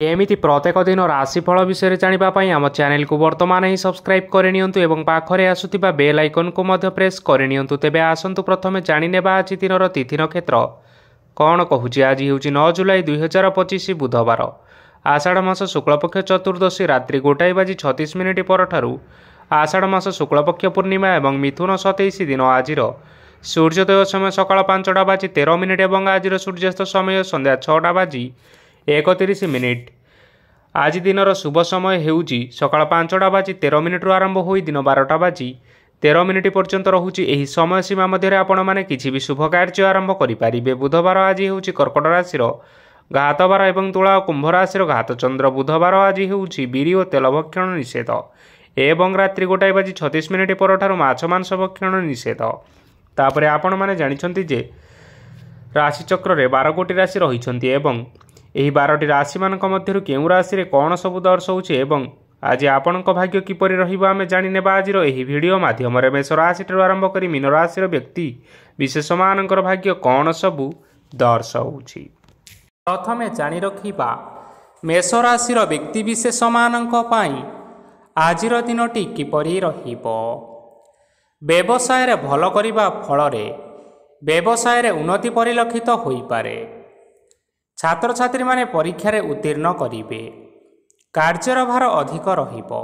एमिति प्रत्येक दिन राशिफल विषय जानापी आम चैनल को वर्तमान ही सब्सक्राइब करनियंतु एवं पाखरे आसुथिबा बेल आइकन को मध्य प्रेस करनियंतु। तेबे आसंतु प्रथमे जानिनेबा आज दिनर तिथि नक्षत्र कौन कहूछि। आज हेउछि 9 जुलाई 2025 बुधवार, आषाढ़ मास शुक्लपक्ष चतुर्दशी रात्रि 1:36 परठारु आषाढ़ मास शुक्लपक्ष पूर्णिमा एवं मिथुन 27 दिन। आज सूर्योदय समय सकाळ 5:13 एवं आज सूर्यास्त समय संध्या 6:31। आज दिनर शुभ समय हेउछि सकाळ 5:13 आरंभ होई दिन 12:13 पर्यंत रहुछि। एही समय सीमा मध्य आपण माने किछि भी शुभ कार्य आरंभ करि पारिबे। बुधवार आज हेउछि कर्कट राशि घातबार एवं तुला और कुंभ राशि घात चंद्र। बुधवार आज हेउछि बिरी और तेल भक्षण निषेध एवं रात्रि 1:36 परठारु माछ मांस भक्षण निषेध। तापरे आपण माने जानिछन्ति जे राशि चक्र रे 12 गोटी राशि रहिछन्ति एवं एही 12टी राशि मानक मध्यरु केउ राशि रे कोन सब दर्शाउछि एवं आज आपणक भाग्य किपरि रहिबो आमे जानिनेबा आजिर एही भिडियो माध्यम रे। मेष राशि ठारु आरंभ करी मीन राशि रो व्यक्ति विशेष मानकर भाग्य कोन सब दर्शाउछि। प्रथमे जानि रखिबा मेष राशि रो व्यक्ति विशेष मानक पई आजिर दिनटी किपरि रहिबो। व्यवसाय रे भल करिबा फल रे व्यवसाय रे उन्नति परिलक्षित होई पारे। छात्र छात्री माने परीक्षा रे उत्तीर्ण करिवे। कार्यर भार अधिक रहिबो,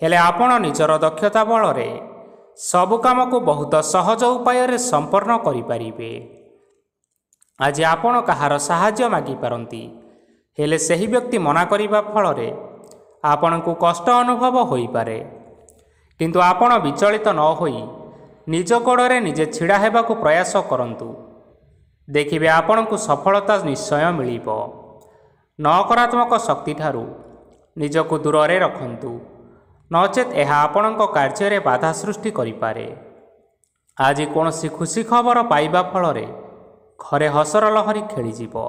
हेले आपण निजर दक्षता बल रे सब काम को बहुत सहज उपाय रे संपन्न करि परिबे। आज आपण कहार सहाय्य मागी पारंती, हेले सही व्यक्ति मना करिबा फल रे आपण को कष्ट अनुभव होई पारे। किंतु आपण विचलित न होई निज गोड़े निजे छिड़ा हेबाकु प्रयास करंतु। देखिबे आपण को सफलता निश्चय मिलिबो। नकारात्मक शक्ति ठारू निजको दूर रे रखंतु, नचेत यह आपणक कार्य रे बाधा सृष्टि करि पारे। आज कोनोसी खुशी खबर पाइबा फल रे घरे हसर लहरी खेली जीवो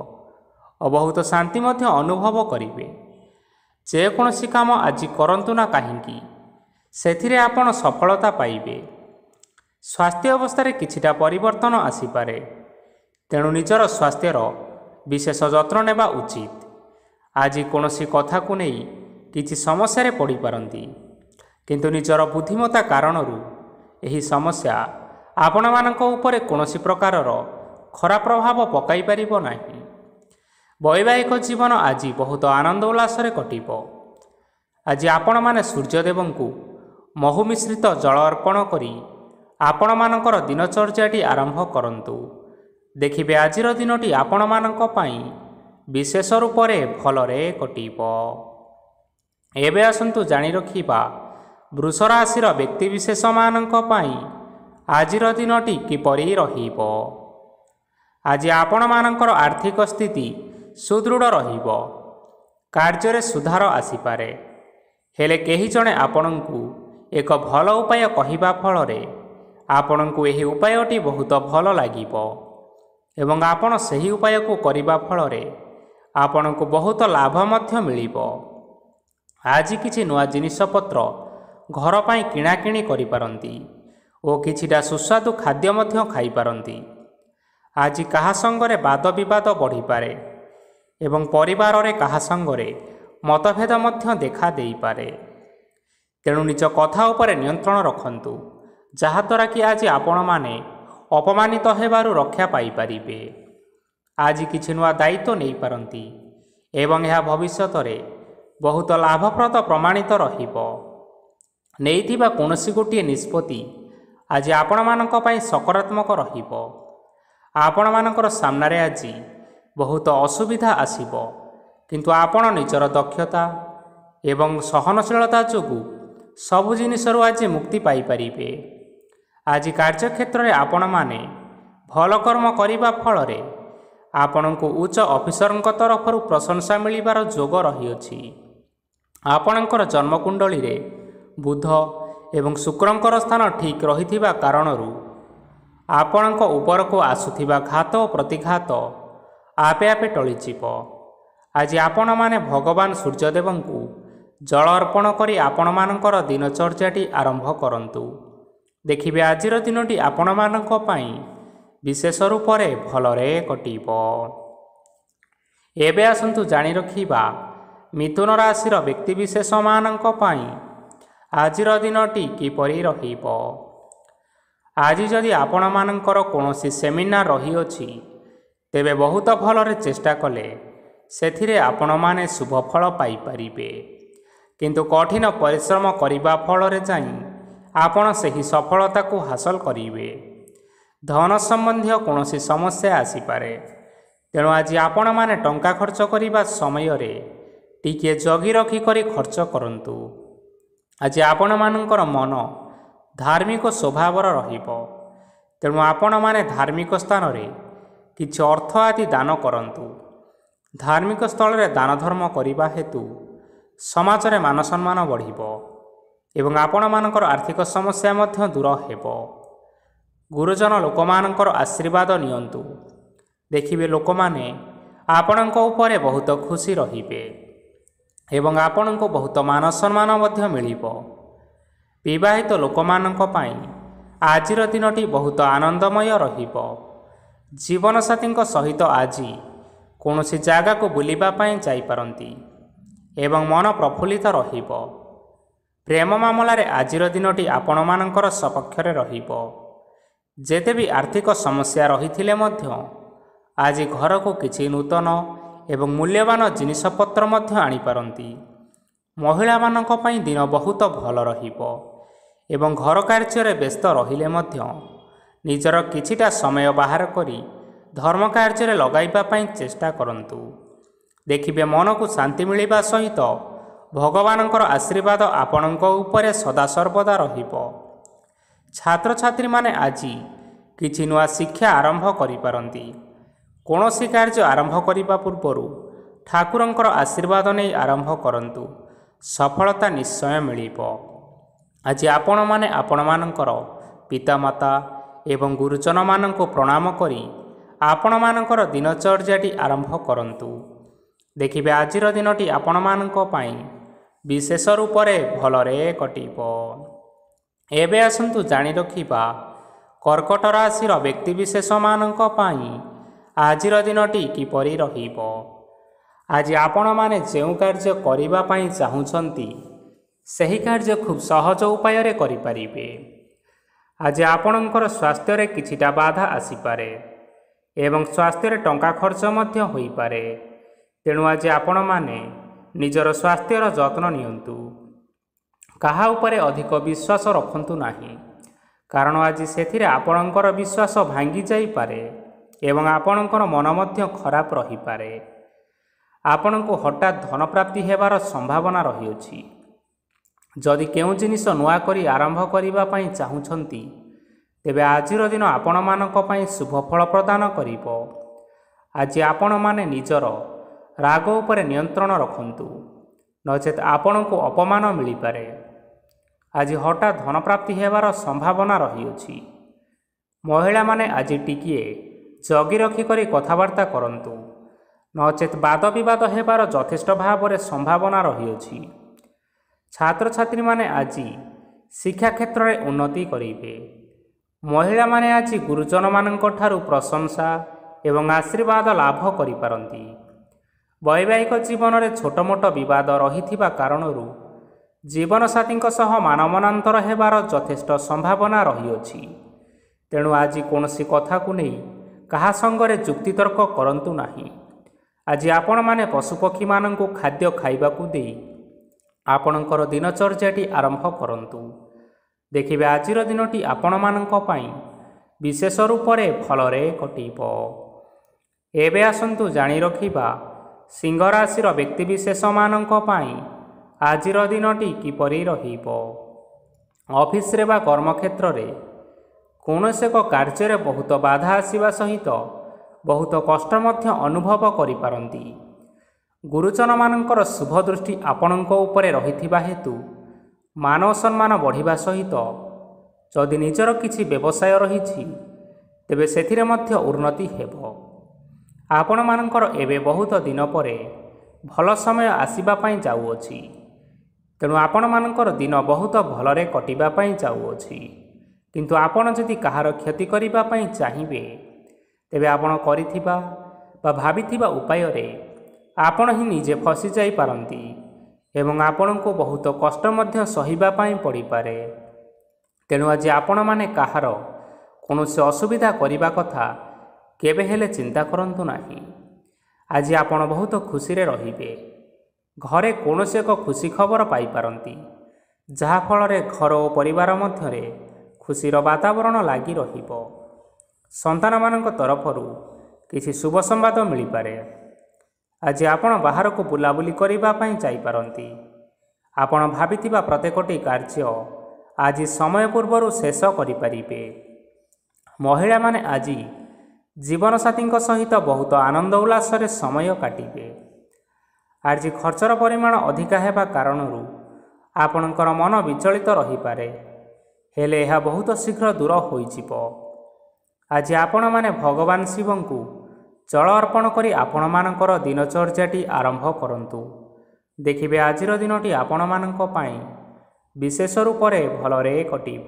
और बहुत शांति मध्य अनुभव करिवे। जे कोनोसी काम आज करंतु ना काहींकी सेथिरे आपण सफलता पाइबे। स्वास्थ्य अवस्था रे किछिटा परिवर्तन आसी पारे, तेणु निजर स्वास्थ्यर विशेष जत्न नेबा उचित। आज कोनोसी कथा को नहीं किछि समस्या रे पड़ी पारंती, किंतु निजर बुद्धिमत्ता कारणरू एही समस्या आपण मानक उपरे कोनोसी प्रकारर खराब प्रभाव पकाई परिबो नाही। वैवाहिक जीवन आज बहुत आनंद उल्लास रे कटिबो। आज आपण माने सूर्यदेवंकु महु मिश्रित जल अर्पण करी आपण मानकर दिनचर्याटी आरंभ करंतु। देखिबे आजिर दिनटी आपण मानक पई विशेष रूप रे भल रे कटिबो। एबे आसंतु जानि रखिबा वृष राशि रो व्यक्ति विशेष मानक पई आजिर दिनटी किपरि रहिबो। आज आपण मानकर आर्थिक स्थिति सुदृढ़ रहिबो। कार्य रे सुधार आसी पारे, हेले केही जणे आपणंकु एक भल उपाय कहिबा फल रे आपणंकु एही उपायटी बहुत भल लागिबो एवं आपण सही उपाय को करिबा फल रे आपणंकु बहुत लाभ मध्य मिलिबो। आज किछि नुआ जिनिस पत्र घर पाई किणा किणी करि पारंती ओ किछिटा सुस्वादु खाद्य मध्य खाई पारंती। आज कहा संगरे वाद विवाद बढ़ी पारे एवं परिवार रे कहा संगरे मतभेद मध्य देखा देई पारे। तेणु निज कथा उपरे नियंत्रण रखंतु, जहा द्वारा कि आज आपण माने अपमानित हेबारु रक्षा पाई पारिबे। आज किछि नुआ दायित्व नहीं पारंती एवं यह भविष्यत रे बहुत लाभप्रद प्रमाणित रहिबो। नेइथिबा कोनोसी गोटिए निष्पत्ति आज आपण मानक पई सकारात्मक रहिबो। आपण मानकर सामने आज बहुत असुविधा आसीबो, किंतु आपण निजर दक्षता एवं सहनशीलता जोगु सबु जिनिसरु आज मुक्ति पाई पारिबे। आज कार्यक्षेत्र में आपण माने भल कर्म करिबा फल रे आपणको उच्च ऑफिसर तरफ प्रशंसा मिलिबार जोग रहिअछि। आपणकर जन्मकुंडली रे बुध एवं शुक्रंकर स्थान ठीक रहिथिबा कारणरू आपणक ऊपर को आसुथिबा घात और प्रतिघात आपे आपे टळिजिब। आज आपण माने भगवान सूर्यदेवंकु जल अर्पण करी आपण मानकर दिनचर्याटी आरंभ करंतु। देखिबे आजिर दिनटी आपण मानक पई विशेष रूप से भल रे कटिबो। एबे आसंतु जानि रखिबा ମିଥୁନ ରାଶିର ବ୍ୟକ୍ତିବିଶେଷମାନଙ୍କ ପାଇଁ ଆଜିର ଦିନଟି କିପରି ରହିବ? ଆଜି ଯଦି ଆପଣମାନଙ୍କର କୌଣସି ସେମିନାର ରହିଅଛି, ତେବେ ବହୁତ ଭଲରେ ଚେଷ୍ଟା କଲେ ସେଥିରେ ଆପଣମାନେ ଶୁଭଫଳ ପାଇପାରିବେ। କିନ୍ତୁ କଠିନ ପରିଶ୍ରମ କରିବା ଫଳରେ ଯାଇ ଆପଣ ସେହି ସଫଳତାକୁ ହାସଲ କରିବେ। ଧନ ସମ୍ବନ୍ଧୀୟ କୌଣସି ସମସ୍ୟା ଆସିପାରେ, ତେଣୁ ଆଜି ଆପଣମାନେ ଟଙ୍କା ଖର୍ଚ୍ଚ କରିବା ସମୟରେ ଟିକିଏ ଜଗି ରଖି କରି ଖର୍ଚ୍ଚ କରନ୍ତୁ। ଆଜି ଆପଣମାନଙ୍କର ମନ ଧାର୍ମିକ ସ୍ୱଭାବର ରହିବ, ତେଣୁ ଆପଣମାନେ ଧାର୍ମିକ ସ୍ଥାନରେ କିଛି ଅର୍ଥ ଆଦି ଦାନ କରନ୍ତୁ। ଧାର୍ମିକ ସ୍ଥଳରେ ଦାନ ଧର୍ମ କରିବା ହେତୁ ସମାଜରେ ମାନସମ୍ମାନ ବଢ଼ିବ ଏବଂ ଆପଣମାନଙ୍କର ଆର୍ଥିକ ସମସ୍ୟା ମଧ୍ୟ ଦୂର ହେବ। ଗୁରୁଜନ ଲୋକମାନଙ୍କର ଆଶୀର୍ବାଦ ନିଅନ୍ତୁ। ଦେଖିବେ ଲୋକମାନେ ଆପଣଙ୍କ ଉପରେ ବହୁତ ଖୁସି ରହିବେ ଏବଂ ଆପଣଙ୍କୁ ବହୁତ ମାନ ସମ୍ମାନ ମଧ୍ୟ ମିଳିବ। ବିବାହିତ ଲୋକମାନଙ୍କ ପାଇଁ ଆଜିର ଦିନଟି ବହୁତ ଆନନ୍ଦମୟ ରହିବ। ଜୀବନସାଥୀଙ୍କ ସହିତ ଆଜି କୌଣସି ଜାଗାକୁ ବୁଲିବା ପାଇଁ ଯାଇପାରନ୍ତି ଏବଂ ମନ ପ୍ରଫୁଲ୍ଲିତ ରହିବ। ପ୍ରେମ ମାମଲାରେ ଆଜିର ଦିନଟି ଆପଣମାନଙ୍କର ସପକ୍ଷରେ ରହିବ। ଯେତେ ବି ଆର୍ଥିକ ସମସ୍ୟା ରହିଥିଲେ ମଧ୍ୟ ଆଜି ଘରକୁ କିଛି ନୂତନ ଏବଂ ମୂଲ୍ୟବାନ ଜିନିଷପତ୍ର ମଧ୍ୟ ଆଣିପାରନ୍ତି। ମହିଳାମାନଙ୍କ ପାଇଁ ଦିନ ବହୁତ ଭଲ ରହିବ ଏବଂ ଘର କାର୍ଯ୍ୟରେ ବ୍ୟସ୍ତ ରହିଲେ ମଧ୍ୟ ନିଜର କିଛିଟା ସମୟ ବାହାର କରି ଧର୍ମ କାର୍ଯ୍ୟରେ ଲଗାଇବା ପାଇଁ ଚେଷ୍ଟା କରନ୍ତୁ। ଦେଖିବେ ମନକୁ ଶାନ୍ତି ମିଳିବା ସହିତ ଭଗବାନଙ୍କର ଆଶୀର୍ବାଦ ଆପଣଙ୍କ ଉପରେ ସଦାସର୍ବଦା ରହିବ। ଛାତ୍ରଛାତ୍ରୀମାନେ ଆଜି କିଛି ନୂଆ ଶିକ୍ଷା ଆରମ୍ଭ କରିପାରନ୍ତି। କୌଣସି କାର୍ଯ୍ୟ ଆରମ୍ଭ କରିବା ପୂର୍ବରୁ ଠାକୁରଙ୍କର ଆଶୀର୍ବାଦ ନେଇ ଆରମ୍ଭ କରନ୍ତୁ, ସଫଳତା ନିଶ୍ଚୟ ମିଳିବ। ଆଜି ଆପଣମାନେ ଆପଣମାନଙ୍କର ପିତାମାତା ଏବଂ ଗୁରୁଜନମାନଙ୍କୁ ପ୍ରଣାମ କରି ଆପଣମାନଙ୍କର ଦିନଚର୍ଯ୍ୟାଟି ଆରମ୍ଭ କରନ୍ତୁ। ଦେଖିବେ ଆଜିର ଦିନଟି ଆପଣମାନଙ୍କ ପାଇଁ ବିଶେଷ ରୂପରେ ଭଲରେ କଟିବ। ଏବେ ଆସନ୍ତୁ ଜାଣି ରଖିବା କର୍କଟ ରାଶିର ବ୍ୟକ୍ତିବିଶେଷମାନଙ୍କ ପାଇଁ ଆଜିର ଦିନଟି କିପରି ରହିବ। ଆଜି ଆପଣମାନେ ଯେଉଁ କାର୍ଯ୍ୟ କରିବା ପାଇଁ ଚାହୁଁଛନ୍ତି ସେହି କାର୍ଯ୍ୟ ଖୁବ୍ ସହଜ ଉପାୟରେ କରିପାରିବେ। ଆଜି ଆପଣଙ୍କର ସ୍ୱାସ୍ଥ୍ୟରେ କିଛିଟା ବାଧା ଆସିପାରେ ଏବଂ ସ୍ୱାସ୍ଥ୍ୟରେ ଟଙ୍କା ଖର୍ଚ୍ଚ ମଧ୍ୟ ହୋଇପାରେ। ତେଣୁ ଆଜି ଆପଣମାନେ ନିଜର ସ୍ୱାସ୍ଥ୍ୟର ଯତ୍ନ ନିଅନ୍ତୁ। କାହା ଉପରେ ଅଧିକ ବିଶ୍ୱାସ ରଖନ୍ତୁ ନାହିଁ, କାରଣ ଆଜି ସେଥିରେ ଆପଣଙ୍କର ବିଶ୍ୱାସ ଭାଙ୍ଗି ଯାଇପାରେ ଏବଂ ଆପଣଙ୍କର ମନ ମଧ୍ୟ ଖରାପ ରହିପାରେ। ଆପଣଙ୍କୁ ହଠାତ୍ ଧନପ୍ରାପ୍ତି ହେବାର ସମ୍ଭାବନା ରହିଅଛି। ଯଦି କେଉଁ ଜିନିଷ ନୂଆ କରି ଆରମ୍ଭ କରିବା ପାଇଁ ଚାହୁଁଛନ୍ତି, ତେବେ ଆଜିର ଦିନ ଆପଣମାନଙ୍କ ପାଇଁ ଶୁଭ ଫଳ ପ୍ରଦାନ କରିବ। ଆଜି ଆପଣମାନେ ନିଜର ରାଗ ଉପରେ ନିୟନ୍ତ୍ରଣ ରଖନ୍ତୁ, ନଚେତ୍ ଆପଣଙ୍କୁ ଅପମାନ ମିଳିପାରେ। ଆଜି ହଠାତ୍ ଧନପ୍ରାପ୍ତି ହେବାର ସମ୍ଭାବନା ରହିଅଛି। ମହିଳାମାନେ ଆଜି ଟିକିଏ ଜଗି ରଖି କରି କଥାବାର୍ତ୍ତା କରନ୍ତୁ, ନଚେତ୍ ବାଦ ବିବାଦ ହେବାର ଯଥେଷ୍ଟ ଭାବରେ ସମ୍ଭାବନା ରହିଅଛି। ଛାତ୍ରଛାତ୍ରୀମାନେ ଆଜି ଶିକ୍ଷା କ୍ଷେତ୍ରରେ ଉନ୍ନତି କରିବେ। ମହିଳାମାନେ ଆଜି ଗୁରୁଜନମାନଙ୍କ ଠାରୁ ପ୍ରଶଂସା ଏବଂ ଆଶୀର୍ବାଦ ଲାଭ କରିପାରନ୍ତି। ବୈବାହିକ ଜୀବନରେ ଛୋଟମୋଟ ବିବାଦ ରହିଥିବା କାରଣରୁ ଜୀବନସାଥୀଙ୍କ ସହ ମାନମନାନ୍ତର ହେବାର ଯଥେଷ୍ଟ ସମ୍ଭାବନା ରହିଅଛି। ତେଣୁ ଆଜି କୌଣସି କଥାକୁ ନେଇ କାହା ସଙ୍ଗରେ ଯୁକ୍ତିତର୍କ କରନ୍ତୁ ନାହିଁ। ଆଜି ଆପଣମାନେ ପଶୁପକ୍ଷୀମାନଙ୍କୁ ଖାଦ୍ୟ ଖାଇବାକୁ ଦେଇ ଆପଣଙ୍କର ଦିନଚର୍ଯ୍ୟାଟି ଆରମ୍ଭ କରନ୍ତୁ। ଦେଖିବେ ଆଜିର ଦିନଟି ଆପଣମାନଙ୍କ ପାଇଁ ବିଶେଷ ରୂପରେ ଭଲରେ କଟିବ। ଏବେ ଆସନ୍ତୁ ଜାଣି ରଖିବା ସିଂହ ରାଶିର ବ୍ୟକ୍ତିବିଶେଷମାନଙ୍କ ପାଇଁ ଆଜିର ଦିନଟି କିପରି ରହିବ। ଅଫିସରେ ବା କର୍ମକ୍ଷେତ୍ରରେ କୌଣସି ଏକ କାର୍ଯ୍ୟରେ ବହୁତ ବାଧା ଆସିବା ସହିତ ବହୁତ କଷ୍ଟ ମଧ୍ୟ ଅନୁଭବ କରିପାରନ୍ତି। ଗୁରୁଜନମାନଙ୍କର ଶୁଭ ଦୃଷ୍ଟି ଆପଣଙ୍କ ଉପରେ ରହିଥିବା ହେତୁ ମାନ ସମ୍ମାନ ବଢ଼ିବା ସହିତ ଯଦି ନିଜର କିଛି ବ୍ୟବସାୟ ରହିଛି, ତେବେ ସେଥିରେ ମଧ୍ୟ ଉନ୍ନତି ହେବ। ଆପଣମାନଙ୍କର ଏବେ ବହୁତ ଦିନ ପରେ ଭଲ ସମୟ ଆସିବା ପାଇଁ ଯାଉଅଛି, ତେଣୁ ଆପଣମାନଙ୍କର ଦିନ ବହୁତ ଭଲରେ କଟିବା ପାଇଁ ଯାଉଅଛି। କିନ୍ତୁ ଆପଣ ଯଦି କାହାର କ୍ଷତି କରିବା ପାଇଁ ଚାହିଁବେ, ତେବେ ଆପଣ କରିଥିବା ବା ଭାବିଥିବା ଉପାୟରେ ଆପଣ ହିଁ ନିଜେ ଫସି ଯାଇପାରନ୍ତି ଏବଂ ଆପଣଙ୍କୁ ବହୁତ କଷ୍ଟ ମଧ୍ୟ ସହିବା ପାଇଁ ପଡ଼ିପାରେ। ତେଣୁ ଆଜି ଆପଣମାନେ କାହାର କୌଣସି ଅସୁବିଧା କରିବା କଥା କେବେ ହେଲେ ଚିନ୍ତା କରନ୍ତୁ ନାହିଁ। ଆଜି ଆପଣ ବହୁତ ଖୁସିରେ ରହିବେ। ଘରେ କୌଣସି ଏକ ଖୁସି ଖବର ପାଇପାରନ୍ତି, ଯାହାଫଳରେ ଘର ଓ ପରିବାର ମଧ୍ୟରେ ଖୁସିର ବାତାବରଣ ଲାଗି ରହିବ। ସନ୍ତାନମାନଙ୍କ ତରଫରୁ କିଛି ଶୁଭ ସମ୍ବାଦ ମିଳିପାରେ। ଆଜି ଆପଣ ବାହାରକୁ ବୁଲାବୁଲି କରିବା ପାଇଁ ଯାଇପାରନ୍ତି। ଆପଣ ଭାବିଥିବା ପ୍ରତ୍ୟେକଟି କାର୍ଯ୍ୟ ଆଜି ସମୟ ପୂର୍ବରୁ ଶେଷ କରିପାରିବେ। ମହିଳାମାନେ ଆଜି ଜୀବନସାଥୀଙ୍କ ସହିତ ବହୁତ ଆନନ୍ଦ ଉଲ୍ଲାସରେ ସମୟ କାଟିବେ। ଆଜି ଖର୍ଚ୍ଚର ପରିମାଣ ଅଧିକା ହେବା କାରଣରୁ ଆପଣଙ୍କର ମନ ବିଚଳିତ ରହିପାରେ, ହେଲେ ଏହା ବହୁତ ଶୀଘ୍ର ଦୂର ହୋଇଯିବ। ଆଜି ଆପଣମାନେ ଭଗବାନ ଶିବଙ୍କୁ ଜଳ ଅର୍ପଣ କରି ଆପଣମାନଙ୍କର ଦିନଚର୍ଯ୍ୟାଟି ଆରମ୍ଭ କରନ୍ତୁ। ଦେଖିବେ ଆଜିର ଦିନଟି ଆପଣମାନଙ୍କ ପାଇଁ ବିଶେଷ ରୂପରେ ଭଲରେ କଟିବ।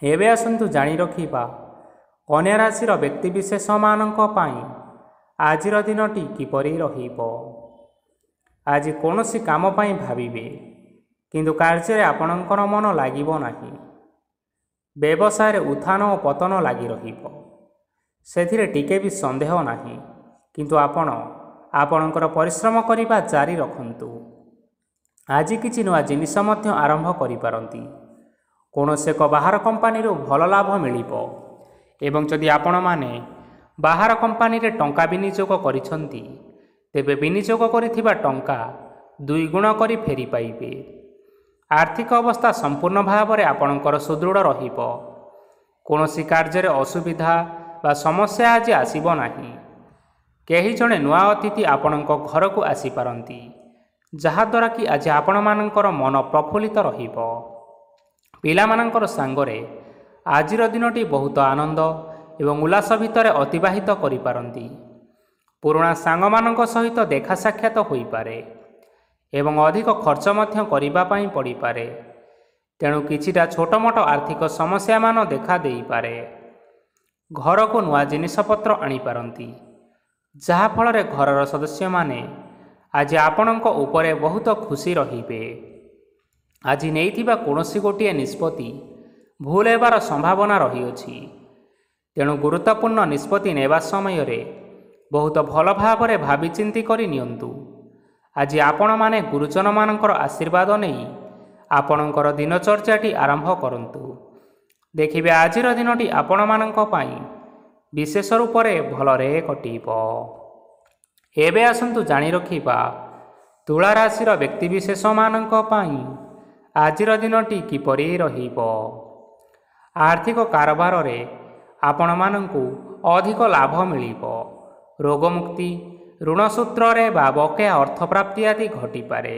ଏବେ ଆସନ୍ତୁ ଜାଣି ରଖିବା କନ୍ୟା ରାଶିର ବ୍ୟକ୍ତିବିଶେଷମାନଙ୍କ ପାଇଁ ଆଜିର ଦିନଟି କିପରି ରହିବ। ଆଜି କୌଣସି କାମ ପାଇଁ ଭାବିବେ, କିନ୍ତୁ କାର୍ଯ୍ୟରେ ଆପଣଙ୍କର ମନ ଲାଗିବ ନାହିଁ। ବ୍ୟବସାୟରେ ଉତ୍ଥାନ ଓ ପତନ ଲାଗି ରହିବ, ସେଥିରେ ଟିକେ ବି ସନ୍ଦେହ ନାହିଁ। କିନ୍ତୁ ଆପଣ ଆପଣଙ୍କର ପରିଶ୍ରମ କରିବା ଜାରି ରଖନ୍ତୁ। ଆଜି କିଛି ନୂଆ ଜିନିଷ ମଧ୍ୟ ଆରମ୍ଭ କରିପାରନ୍ତି। କୌଣସି ଏକ ବାହାର କମ୍ପାନୀରୁ ଭଲ ଲାଭ ମିଳିବ ଏବଂ ଯଦି ଆପଣମାନେ ବାହାର କମ୍ପାନୀରେ ଟଙ୍କା ବିନିଯୋଗ କରିଛନ୍ତି, ତେବେ ବିନିଯୋଗ କରିଥିବା ଟଙ୍କା 2 ଗୁଣ କରି ଫେରି ପାଇବେ। ଆର୍ଥିକ ଅବସ୍ଥା ସମ୍ପୂର୍ଣ୍ଣ ଭାବରେ ଆପଣଙ୍କର ସୁଦୃଢ଼ ରହିବ। କୌଣସି କାର୍ଯ୍ୟରେ ଅସୁବିଧା ବା ସମସ୍ୟା ଆଜି ଆସିବ ନାହିଁ। କେହି ଜଣେ ନୂଆ ଅତିଥି ଆପଣଙ୍କ ଘରକୁ ଆସିପାରନ୍ତି, ଯାହାଦ୍ୱାରା କି ଆଜି ଆପଣମାନଙ୍କର ମନ ପ୍ରଫୁଲ୍ଲିତ ରହିବ। ପିଲାମାନଙ୍କର ସାଙ୍ଗରେ ଆଜିର ଦିନଟି ବହୁତ ଆନନ୍ଦ ଏବଂ ଉଲ୍ଲାସ ଭିତରେ ଅତିବାହିତ କରିପାରନ୍ତି। ପୁରୁଣା ସାଙ୍ଗମାନଙ୍କ ସହିତ ଦେଖା ସାକ୍ଷାତ ହୋଇପାରେ ଏବଂ ଅଧିକ ଖର୍ଚ୍ଚ ମଧ୍ୟ କରିବା ପାଇଁ ପଡ଼ିପାରେ। ତେଣୁ କିଛିଟା ଛୋଟମୋଟ ଆର୍ଥିକ ସମସ୍ୟାମାନ ଦେଖା ଦେଇପାରେ। ଘରକୁ ନୂଆ ଜିନିଷପତ୍ର ଆଣିପାରନ୍ତି, ଯାହାଫଳରେ ଘରର ସଦସ୍ୟମାନେ ଆଜି ଆପଣଙ୍କ ଉପରେ ବହୁତ ଖୁସି ରହିବେ। ଆଜି ନେଇଥିବା କୌଣସି ଗୋଟିଏ ନିଷ୍ପତ୍ତି ଭୁଲ ହେବାର ସମ୍ଭାବନା ରହିଅଛି। ତେଣୁ ଗୁରୁତ୍ୱପୂର୍ଣ୍ଣ ନିଷ୍ପତ୍ତି ନେବା ସମୟରେ ବହୁତ ଭଲ ଭାବରେ ଭାବିଚିନ୍ତି କରି ନିଅନ୍ତୁ। ଆଜି ଆପଣମାନେ ଗୁରୁଜନମାନଙ୍କର ଆଶୀର୍ବାଦ ନେଇ ଆପଣଙ୍କର ଦିନଚର୍ଯ୍ୟାଟି ଆରମ୍ଭ କରନ୍ତୁ। ଦେଖିବେ ଆଜିର ଦିନଟି ଆପଣମାନଙ୍କ ପାଇଁ ବିଶେଷ ରୂପରେ ଭଲରେ କଟିବ। ଏବେ ଆସନ୍ତୁ ଜାଣି ରଖିବା ତୁଳା ରାଶିର ବ୍ୟକ୍ତିବିଶେଷମାନଙ୍କ ପାଇଁ ଆଜିର ଦିନଟି କିପରି ରହିବ। ଆର୍ଥିକ କାରବାରରେ ଆପଣମାନଙ୍କୁ ଅଧିକ ଲାଭ ମିଳିବ। ରୋଗମୁକ୍ତି, ଋଣ ସୂତ୍ରରେ ବା ବକେୟା ଅର୍ଥପ୍ରାପ୍ତି ଆଦି ଘଟିପାରେ।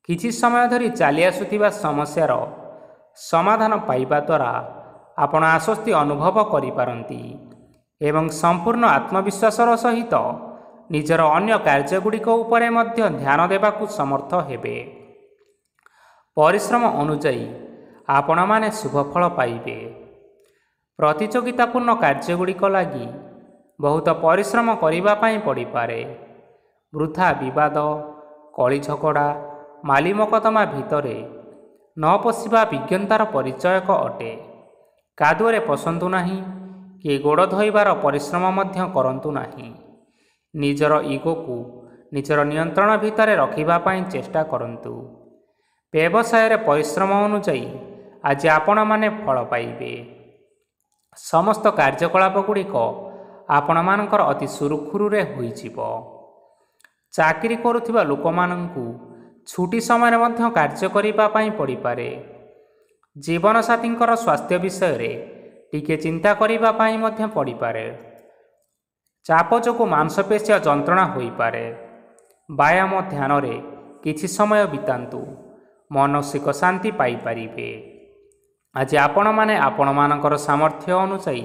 କିଛି ସମୟ ଧରି ଚାଲି ଆସୁଥିବା ସମସ୍ୟାର ସମାଧାନ ପାଇବା ଦ୍ୱାରା ଆପଣ ଆଶ୍ୱସ୍ତି ଅନୁଭବ କରିପାରନ୍ତି ଏବଂ ସମ୍ପୂର୍ଣ୍ଣ ଆତ୍ମବିଶ୍ୱାସର ସହିତ ନିଜର ଅନ୍ୟ କାର୍ଯ୍ୟଗୁଡ଼ିକ ଉପରେ ମଧ୍ୟ ଧ୍ୟାନ ଦେବାକୁ ସମର୍ଥ ହେବେ। ପରିଶ୍ରମ ଅନୁଯାୟୀ ଆପଣମାନେ ଶୁଭଫଳ ପାଇବେ। ପ୍ରତିଯୋଗିତାପୂର୍ଣ୍ଣ କାର୍ଯ୍ୟଗୁଡ଼ିକ ଲାଗି ବହୁତ ପରିଶ୍ରମ କରିବା ପାଇଁ ପଡ଼ିପାରେ। ବୃଥା ବିବାଦ, କଳି ଝଗଡ଼ା, ମାଲି ମକଦ୍ଦମା ଭିତରେ ନ ପଶିବା ବିଜ୍ଞତାର ପରିଚୟକ ଅଟେ। କାଦୁଅରେ ପଶନ୍ତୁ ନାହିଁ କି ଗୋଡ଼ ଧୋଇବାର ପରିଶ୍ରମ ମଧ୍ୟ କରନ୍ତୁ ନାହିଁ। ନିଜର ଇଗୋକୁ ନିଜର ନିୟନ୍ତ୍ରଣ ଭିତରେ ରଖିବା ପାଇଁ ଚେଷ୍ଟା କରନ୍ତୁ। ବ୍ୟବସାୟରେ ପରିଶ୍ରମ ଅନୁଯାୟୀ ଆଜି ଆପଣମାନେ ଫଳ ପାଇବେ। ସମସ୍ତ କାର୍ଯ୍ୟକଳାପ ଗୁଡ଼ିକ ଆପଣମାନଙ୍କର ଅତି ସୁରୁଖୁରୁରେ ହୋଇଯିବ। ଚାକିରି କରୁଥିବା ଲୋକମାନଙ୍କୁ ଛୁଟି ସମୟରେ ମଧ୍ୟ କାର୍ଯ୍ୟ କରିବା ପାଇଁ ପଡ଼ିପାରେ। ଜୀବନସାଥୀଙ୍କର ସ୍ୱାସ୍ଥ୍ୟ ବିଷୟରେ ଟିକେ ଚିନ୍ତା କରିବା ପାଇଁ ମଧ୍ୟ ପଡ଼ିପାରେ। ଚାପ ଯୋଗୁଁ ମାଂସପେଶୀୟ ଯନ୍ତ୍ରଣା ହୋଇପାରେ। ବ୍ୟାୟାମ ଧ୍ୟାନରେ କିଛି ସମୟ ବିତାନ୍ତୁ, ମାନସିକ ଶାନ୍ତି ପାଇପାରିବେ। ଆଜି ଆପଣମାନେ ଆପଣମାନଙ୍କର ସାମର୍ଥ୍ୟ ଅନୁଯାୟୀ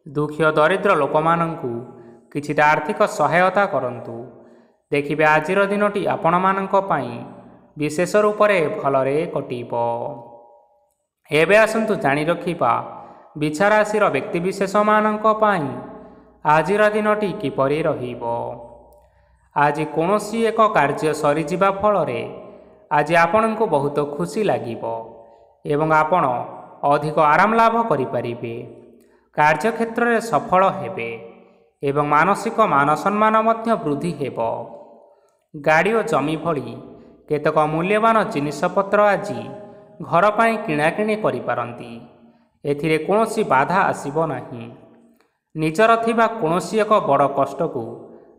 ଦୁଃଖୀ ଓ ଦରିଦ୍ର ଲୋକମାନଙ୍କୁ କିଛିଟା ଆର୍ଥିକ ସହାୟତା କରନ୍ତୁ। ଦେଖିବେ ଆଜିର ଦିନଟି ଆପଣମାନଙ୍କ ପାଇଁ ବିଶେଷ ରୂପରେ ଭଲରେ କଟିବ। ଏବେ ଆସନ୍ତୁ ଜାଣି ରଖିବା ବିଛା ରାଶିର ବ୍ୟକ୍ତିବିଶେଷମାନଙ୍କ ପାଇଁ ଆଜିର ଦିନଟି କିପରି ରହିବ। ଆଜି କୌଣସି ଏକ କାର୍ଯ୍ୟ ସରିଯିବା ଫଳରେ ଆଜି ଆପଣଙ୍କୁ ବହୁତ ଖୁସି ଲାଗିବ ଏବଂ ଆପଣ ଅଧିକ ଆରାମ ଲାଭ କରିପାରିବେ। କାର୍ଯ୍ୟକ୍ଷେତ୍ରରେ ସଫଳ ହେବେ ଏବଂ ମାନସିକ ମାନ ସମ୍ମାନ ମଧ୍ୟ ବୃଦ୍ଧି ହେବ। ଗାଡ଼ି ଓ ଜମି ଭଳି କେତେକ ମୂଲ୍ୟବାନ ଜିନିଷପତ୍ର ଆଜି ଘର ପାଇଁ କିଣାକିଣି କରିପାରନ୍ତି। ଏଥିରେ କୌଣସି ବାଧା ଆସିବ ନାହିଁ। ନିଜର ଥିବା କୌଣସି ଏକ ବଡ଼ କଷ୍ଟକୁ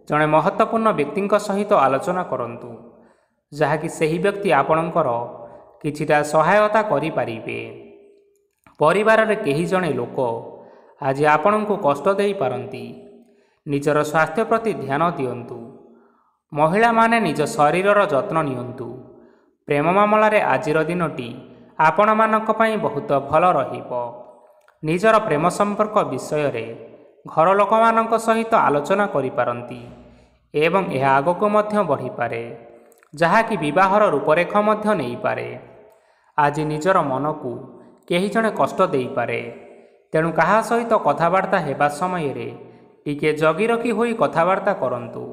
ଜଣେ ମହତ୍ତ୍ୱପୂର୍ଣ୍ଣ ବ୍ୟକ୍ତିଙ୍କ ସହିତ ଆଲୋଚନା କରନ୍ତୁ, ଯାହାକି ସେହି ବ୍ୟକ୍ତି ଆପଣଙ୍କର କିଛିଟା ସହାୟତା କରିପାରିବେ। ପରିବାରରେ କେହି ଜଣେ ଲୋକ ଆଜି ଆପଣଙ୍କୁ କଷ୍ଟ ଦେଇପାରନ୍ତି। ନିଜର ସ୍ୱାସ୍ଥ୍ୟ ପ୍ରତି ଧ୍ୟାନ ଦିଅନ୍ତୁ। ମହିଳାମାନେ ନିଜ ଶରୀରର ଯତ୍ନ ନିଅନ୍ତୁ। ପ୍ରେମ ମାମଲାରେ ଆଜିର ଦିନଟି ଆପଣମାନଙ୍କ ପାଇଁ ବହୁତ ଭଲ ରହିବ। ନିଜର ପ୍ରେମ ସମ୍ପର୍କ ବିଷୟରେ ଘର ଲୋକମାନଙ୍କ ସହିତ ଆଲୋଚନା କରିପାରନ୍ତି ଏବଂ ଏହା ଆଗକୁ ମଧ୍ୟ ବଢ଼ିପାରେ, ଯାହାକି ବିବାହର ରୂପରେଖ ମଧ୍ୟ ନେଇପାରେ। ଆଜି ନିଜର ମନକୁ କେହି ଜଣେ କଷ୍ଟ ଦେଇପାରେ, ତେଣୁ କାହା ସହିତ କଥାବାର୍ତ୍ତା ହେବା ସମୟରେ ଟିକିଏ ଜଗି ରଖି ହୋଇ କଥାବାର୍ତ୍ତା କରନ୍ତୁ।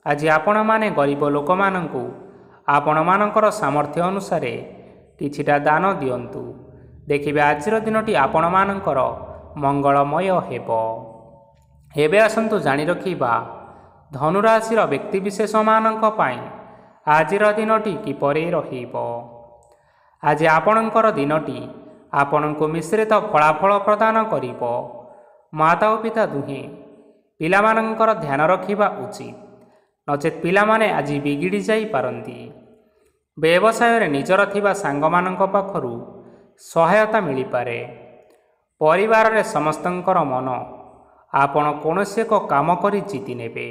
ଆଜି ଆପଣମାନେ ଗରିବ ଲୋକମାନଙ୍କୁ ଆପଣମାନଙ୍କର ସାମର୍ଥ୍ୟ ଅନୁସାରେ କିଛିଟା ଦାନ ଦିଅନ୍ତୁ। ଦେଖିବେ ଆଜିର ଦିନଟି ଆପଣମାନଙ୍କର ମଙ୍ଗଳମୟ ହେବ। ଏବେ ଆସନ୍ତୁ ଜାଣି ରଖିବା ଧନୁରାଶିର ବ୍ୟକ୍ତିବିଶେଷମାନଙ୍କ ପାଇଁ ଆଜିର ଦିନଟି କିପରି ରହିବ। ଆଜି ଆପଣଙ୍କର ଦିନଟି ଆପଣଙ୍କୁ ମିଶ୍ରିତ ଫଳାଫଳ ପ୍ରଦାନ କରିବ। ମାତା ଓ ପିତା ଦୁହେଁ ପିଲାମାନଙ୍କର ଧ୍ୟାନ ରଖିବା ଉଚିତ, ନଚେତ୍ ପିଲାମାନେ ଆଜି ବିଗିଡ଼ି ଯାଇପାରନ୍ତି। ବ୍ୟବସାୟରେ ନିଜର ଥିବା ସାଙ୍ଗମାନଙ୍କ ପାଖରୁ ସହାୟତା ମିଳିପାରେ। ପରିବାରରେ ସମସ୍ତଙ୍କର ମନ ଆପଣ କୌଣସି ଏକ କାମ କରି ଜିତି ନେବେ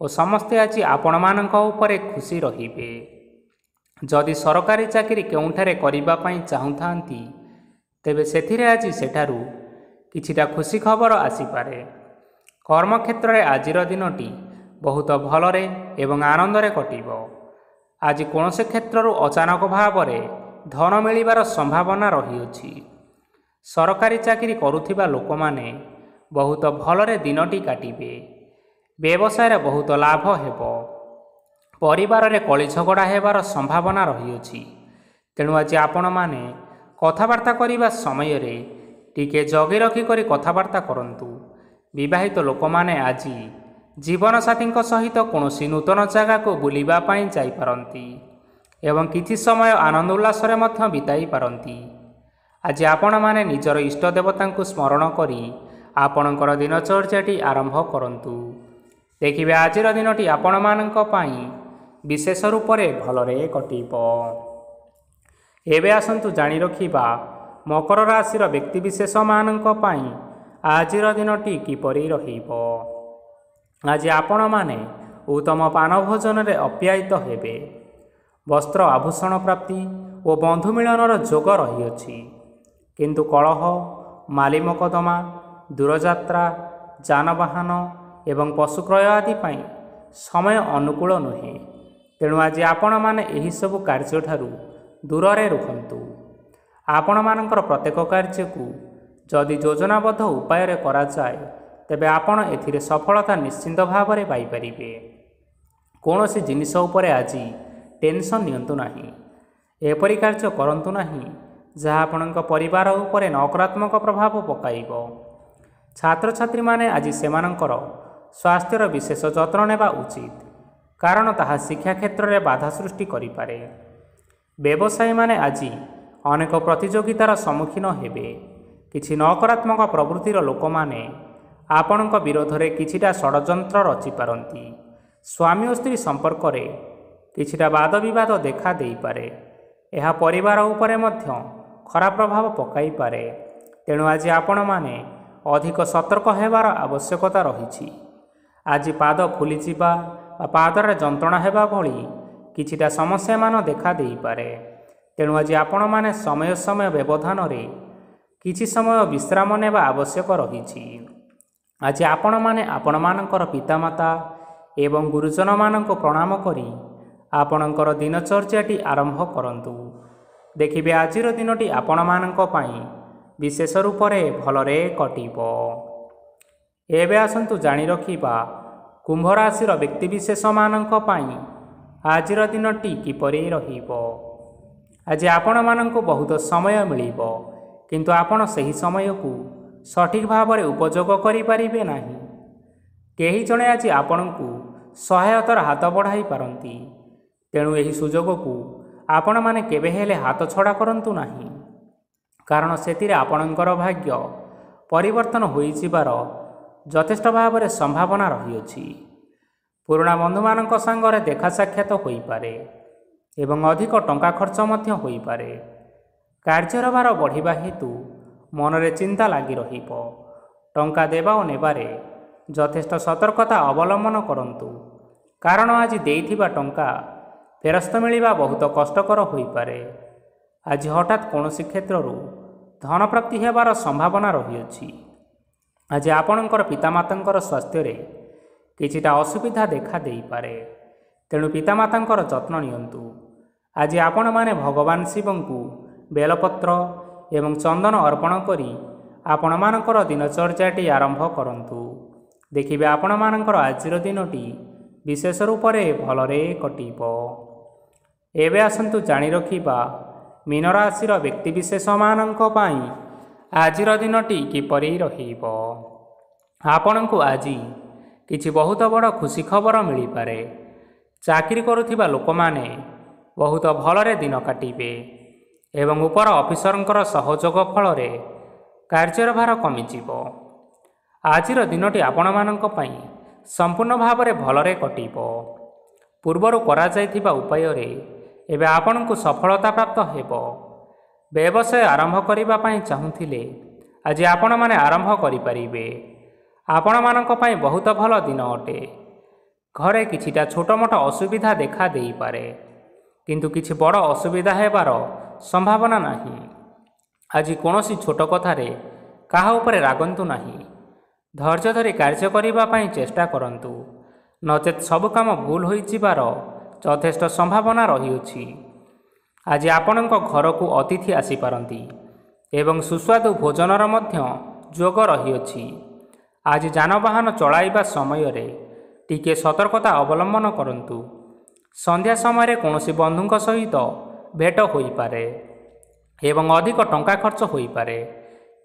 ଓ ସମସ୍ତେ ଆଜି ଆପଣମାନଙ୍କ ଉପରେ ଖୁସି ରହିବେ। ଯଦି ସରକାରୀ ଚାକିରି କେଉଁଠାରେ କରିବା ପାଇଁ ଚାହୁଁଥାନ୍ତି, ତେବେ ସେଥିରେ ଆଜି ସେଠାରୁ କିଛିଟା ଖୁସି ଖବର ଆସିପାରେ। କର୍ମକ୍ଷେତ୍ରରେ ଆଜିର ଦିନଟି ବହୁତ ଭଲରେ ଏବଂ ଆନନ୍ଦରେ କଟିବ। ଆଜି କୌଣସି କ୍ଷେତ୍ରରୁ ଅଚାନକ ଭାବରେ ଧନ ମିଳିବାର ସମ୍ଭାବନା ରହିଅଛି। ସରକାରୀ ଚାକିରି କରୁଥିବା ଲୋକମାନେ ବହୁତ ଭଲରେ ଦିନଟି କାଟିବେ। ବ୍ୟବସାୟରେ ବହୁତ ଲାଭ ହେବ। ପରିବାରରେ କଳି ଝଗଡ଼ା ହେବାର ସମ୍ଭାବନା ରହିଅଛି, ତେଣୁ ଆଜି ଆପଣମାନେ କଥାବାର୍ତ୍ତା କରିବା ସମୟରେ ଟିକିଏ ଜଗି ରଖି କରି କଥାବାର୍ତ୍ତା କରନ୍ତୁ। ବିବାହିତ ଲୋକମାନେ ଆଜି ଜୀବନସାଥୀଙ୍କ ସହିତ କୌଣସି ନୂତନ ଜାଗାକୁ ବୁଲିବା ପାଇଁ ଯାଇପାରନ୍ତି ଏବଂ କିଛି ସମୟ ଆନନ୍ଦ ଉଲ୍ଲାସରେ ମଧ୍ୟ ବିତାଇ ପାରନ୍ତି। ଆଜି ଆପଣମାନେ ନିଜର ଇଷ୍ଟ ଦେବତାଙ୍କୁ ସ୍ମରଣ କରି ଆପଣଙ୍କର ଦିନଚର୍ଯ୍ୟାଟି ଆରମ୍ଭ କରନ୍ତୁ। ଦେଖିବେ ଆଜିର ଦିନଟି ଆପଣମାନଙ୍କ ପାଇଁ ବିଶେଷ ରୂପରେ ଭଲରେ କଟିବ। ଏବେ ଆସନ୍ତୁ ଜାଣି ରଖିବା ମକର ରାଶିର ବ୍ୟକ୍ତିବିଶେଷମାନଙ୍କ ପାଇଁ ଆଜିର ଦିନଟି କିପରି ରହିବ। ଆଜି ଆପଣମାନେ ଉତ୍ତମ ପାନ ଭୋଜନରେ ଅପ୍ୟାୟିତ ହେବେ। ବସ୍ତ୍ର ଆଭୂଷଣ ପ୍ରାପ୍ତି ଓ ବନ୍ଧୁ ମିଳନର ଯୋଗ ରହିଅଛି, କିନ୍ତୁ କଳହ, ମାଲି ମକଦ୍ଦମା, ଦୂରଯାତ୍ରା, ଯାନବାହନ ଏବଂ ପଶୁ କ୍ରୟ ଆଦି ପାଇଁ ସମୟ ଅନୁକୂଳ ନୁହେଁ। ତେଣୁ ଆଜି ଆପଣମାନେ ଏହିସବୁ କାର୍ଯ୍ୟଠାରୁ ଦୂରରେ ରୁହନ୍ତୁ। ଆପଣମାନଙ୍କର ପ୍ରତ୍ୟେକ କାର୍ଯ୍ୟକୁ ଯଦି ଯୋଜନାବଦ୍ଧ ଉପାୟରେ କରାଯାଏ, ତେବେ ଆପଣ ଏଥିରେ ସଫଳତା ନିଶ୍ଚିନ୍ତ ଭାବରେ ପାଇପାରିବେ। କୌଣସି ଜିନିଷ ଉପରେ ଆଜି ଟେନସନ୍ ନିଅନ୍ତୁ ନାହିଁ। ଏପରି କାର୍ଯ୍ୟ କରନ୍ତୁ ନାହିଁ ଯାହା ଆପଣଙ୍କ ପରିବାର ଉପରେ ନକାରାତ୍ମକ ପ୍ରଭାବ ପକାଇବ। ଛାତ୍ରଛାତ୍ରୀମାନେ ଆଜି ସେମାନଙ୍କର ସ୍ୱାସ୍ଥ୍ୟର ବିଶେଷ ଯତ୍ନ ନେବା ଉଚିତ, କାରଣ ତାହା ଶିକ୍ଷା କ୍ଷେତ୍ରରେ ବାଧା ସୃଷ୍ଟି କରିପାରେ। ବ୍ୟବସାୟୀମାନେ ଆଜି ଅନେକ ପ୍ରତିଯୋଗିତାର ସମ୍ମୁଖୀନ ହେବେ। କିଛି ନକାରାତ୍ମକ ପ୍ରବୃତ୍ତିର ଲୋକମାନେ ଆପଣଙ୍କ ବିରୋଧରେ କିଛିଟା ଷଡ଼ଯନ୍ତ୍ର ରଚିପାରନ୍ତି। ସ୍ୱାମୀ ଓ ସ୍ତ୍ରୀ ସମ୍ପର୍କରେ କିଛିଟା ବାଦବିବାଦ ଦେଖା ଦେଇପାରେ। ଏହା ପରିବାର ଉପରେ ମଧ୍ୟ ଖରାପ ପ୍ରଭାବ ପକାଇପାରେ। ତେଣୁ ଆଜି ଆପଣମାନେ ଅଧିକ ସତର୍କ ହେବାର ଆବଶ୍ୟକତା ରହିଛି। ଆଜି ପାଦ ଫୁଲିଯିବା ବା ପାଦରେ ଯନ୍ତ୍ରଣା ହେବା ଭଳି କିଛିଟା ସମସ୍ୟାମାନ ଦେଖା ଦେଇପାରେ। ତେଣୁ ଆଜି ଆପଣମାନେ ସମୟ ସମୟ ବ୍ୟବଧାନରେ କିଛି ସମୟ ବିଶ୍ରାମ ନେବା ଆବଶ୍ୟକ ରହିଛି। ଆଜି ଆପଣମାନେ ଆପଣମାନଙ୍କର ପିତାମାତା ଏବଂ ଗୁରୁଜନମାନଙ୍କୁ ପ୍ରଣାମ କରି ଆପଣଙ୍କର ଦିନଚର୍ଯ୍ୟାଟି ଆରମ୍ଭ କରନ୍ତୁ। ଦେଖିବେ ଆଜିର ଦିନଟି ଆପଣମାନଙ୍କ ପାଇଁ ବିଶେଷ ରୂପରେ ଭଲରେ କଟିବ। ଏବେ ଆସନ୍ତୁ ଜାଣି ରଖିବା କୁମ୍ଭ ରାଶିର ବ୍ୟକ୍ତିବିଶେଷମାନଙ୍କ ପାଇଁ ଆଜିର ଦିନଟି କିପରି ରହିବ। ଆଜି ଆପଣମାନଙ୍କୁ ବହୁତ ସମୟ ମିଳିବ, କିନ୍ତୁ ଆପଣ ସେହି ସମୟକୁ ସଠିକ୍ ଭାବରେ ଉପଯୋଗ କରିପାରିବେ ନାହିଁ। କେହି ଜଣେ ଆଜି ଆପଣଙ୍କୁ ସହାୟତାର ହାତ ବଢ଼ାଇ ପାରନ୍ତି, ତେଣୁ ଏହି ସୁଯୋଗକୁ ଆପଣମାନେ କେବେ ହେଲେ ହାତଛଡ଼ା କରନ୍ତୁ ନାହିଁ, କାରଣ ସେଥିରେ ଆପଣଙ୍କର ଭାଗ୍ୟ ପରିବର୍ତ୍ତନ ହୋଇଯିବାର ଯଥେଷ୍ଟ ଭାବରେ ସମ୍ଭାବନା ରହିଅଛି। ପୁରୁଣା ବନ୍ଧୁମାନଙ୍କ ସାଙ୍ଗରେ ଦେଖା ସାକ୍ଷାତ ହୋଇପାରେ ଏବଂ ଅଧିକ ଟଙ୍କା ଖର୍ଚ୍ଚ ମଧ୍ୟ ହୋଇପାରେ। କାର୍ଯ୍ୟର ଭାର ବଢ଼ିବା ହେତୁ ମନରେ ଚିନ୍ତା ଲାଗି ରହିବ। ଟଙ୍କା ଦେବା ଓ ନେବାରେ ଯଥେଷ୍ଟ ସତର୍କତା ଅବଲମ୍ବନ କରନ୍ତୁ, କାରଣ ଆଜି ଦେଇଥିବା ଟଙ୍କା ଫେରସ୍ତ ମିଳିବା ବହୁତ କଷ୍ଟକର ହୋଇପାରେ। ଆଜି ହଠାତ୍ କୌଣସି କ୍ଷେତ୍ରରୁ ଧନପ୍ରାପ୍ତି ହେବାର ସମ୍ଭାବନା ରହିଅଛି। ଆଜି ଆପଣଙ୍କର ପିତାମାତାଙ୍କର ସ୍ୱାସ୍ଥ୍ୟରେ କିଛିଟା ଅସୁବିଧା ଦେଖା ଦେଇପାରେ, ତେଣୁ ପିତାମାତାଙ୍କର ଯତ୍ନ ନିଅନ୍ତୁ। ଆଜି ଆପଣମାନେ ଭଗବାନ ଶିବଙ୍କୁ ବେଲପତ୍ର ଏବଂ ଚନ୍ଦନ ଅର୍ପଣ କରି ଆପଣମାନଙ୍କର ଦିନଚର୍ଯ୍ୟାଟି ଆରମ୍ଭ କରନ୍ତୁ। ଦେଖିବେ ଆପଣମାନଙ୍କର ଆଜିର ଦିନଟି ବିଶେଷ ରୂପରେ ଭଲରେ କଟିବ। ଏବେ ଆସନ୍ତୁ ଜାଣି ରଖିବା ମୀନ ରାଶିର ବ୍ୟକ୍ତିବିଶେଷମାନଙ୍କ ପାଇଁ ଆଜିର ଦିନଟି କିପରି ରହିବ। ଆପଣଙ୍କୁ ଆଜି କିଛି ବହୁତ ବଡ଼ ଖୁସି ଖବର ମିଳିପାରେ। ଚାକିରି କରୁଥିବା ଲୋକମାନେ ବହୁତ ଭଲରେ ଦିନ କାଟିବେ ଏବଂ ଉପର ଅଫିସରଙ୍କର ସହଯୋଗ ଫଳରେ କାର୍ଯ୍ୟର ଭାର କମିଯିବ। ଆଜିର ଦିନଟି ଆପଣମାନଙ୍କ ପାଇଁ ସମ୍ପୂର୍ଣ୍ଣ ଭାବରେ ଭଲରେ କଟିବ। ପୂର୍ବରୁ କରାଯାଇଥିବା ଉପାୟରେ ଏବେ ଆପଣଙ୍କୁ ସଫଳତା ପ୍ରାପ୍ତ ହେବ। ବ୍ୟବସାୟ ଆରମ୍ଭ କରିବା ପାଇଁ ଚାହୁଁଥିଲେ ଆଜି ଆପଣମାନେ ଆରମ୍ଭ କରିପାରିବେ। ଆପଣମାନଙ୍କ ପାଇଁ ବହୁତ ଭଲ ଦିନ ଅଟେ। ଘରେ କିଛିଟା ଛୋଟମୋଟ ଅସୁବିଧା ଦେଖା ଦେଇପାରେ, କିନ୍ତୁ କିଛି ବଡ଼ ଅସୁବିଧା ହେବାର ସମ୍ଭାବନା ନାହିଁ। ଆଜି କୌଣସି ଛୋଟ କଥାରେ କାହା ଉପରେ ରାଗନ୍ତୁ ନାହିଁ। ଧୈର୍ଯ୍ୟ ଧରି କାର୍ଯ୍ୟ କରିବା ପାଇଁ ଚେଷ୍ଟା କରନ୍ତୁ, ନଚେତ୍ ସବୁ କାମ ଭୁଲ ହୋଇଯିବାର ଯଥେଷ୍ଟ ସମ୍ଭାବନା ରହିଅଛି। ଆଜି ଆପଣଙ୍କ ଘରକୁ ଅତିଥି ଆସିପାରନ୍ତି ଏବଂ ସୁସ୍ୱାଦୁ ଭୋଜନର ମଧ୍ୟ ଯୋଗ ରହିଅଛି। ଆଜି ଯାନବାହନ ଚଳାଇବା ସମୟରେ ଟିକିଏ ସତର୍କତା ଅବଲମ୍ବନ କରନ୍ତୁ। ସନ୍ଧ୍ୟା ସମୟରେ କୌଣସି ବନ୍ଧୁଙ୍କ ସହିତ ଭେଟ ହୋଇପାରେ ଏବଂ ଅଧିକ ଟଙ୍କା ଖର୍ଚ୍ଚ ହୋଇପାରେ,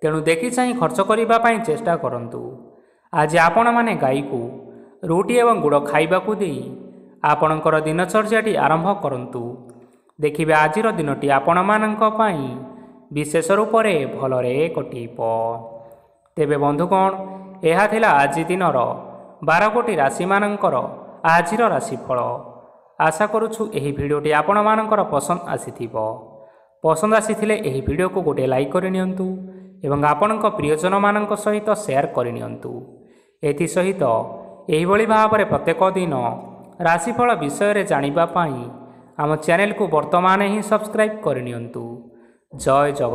ତେଣୁ ଦେଖିଚାହିଁ ଖର୍ଚ୍ଚ କରିବା ପାଇଁ ଚେଷ୍ଟା କରନ୍ତୁ। ଆଜି ଆପଣମାନେ ଗାଈକୁ ରୁଟି ଏବଂ ଗୁଡ଼ ଖାଇବାକୁ ଦେଇ ଆପଣଙ୍କର ଦିନଚର୍ଯ୍ୟାଟି ଆରମ୍ଭ କରନ୍ତୁ। ଦେଖିବେ ଆଜିର ଦିନଟି ଆପଣମାନଙ୍କ ପାଇଁ ବିଶେଷ ରୂପରେ ଭଲରେ କଟିବ। ତେବେ ବନ୍ଧୁଗଣ, ଏହା ଥିଲା ଆଜି ଦିନର 12 ଗୋଟି ରାଶିମାନଙ୍କର ଆଜିର ରାଶିଫଳ। ଆଶା କରୁଛୁ ଏହି ଭିଡ଼ିଓଟି ଆପଣମାନଙ୍କର ପସନ୍ଦ ଆସିଥିବ। ପସନ୍ଦ ଆସିଥିଲେ ଏହି ଭିଡ଼ିଓକୁ ଗୋଟିଏ ଲାଇକ୍ କରିନିଅନ୍ତୁ ଏବଂ ଆପଣଙ୍କ ପ୍ରିୟଜନମାନଙ୍କ ସହିତ ସେୟାର କରିନିଅନ୍ତୁ। ଏଥିସହିତ ଏହିଭଳି ଭାବରେ ପ୍ରତ୍ୟେକ ଦିନ ରାଶିଫଳ ବିଷୟରେ ଜାଣିବା ପାଇଁ ଆମ ଚ୍ୟାନେଲକୁ ବର୍ତ୍ତମାନ ହିଁ ସବସ୍କ୍ରାଇବ୍ କରିନିଅନ୍ତୁ। ଜୟ ଜଗନ୍ନାଥ।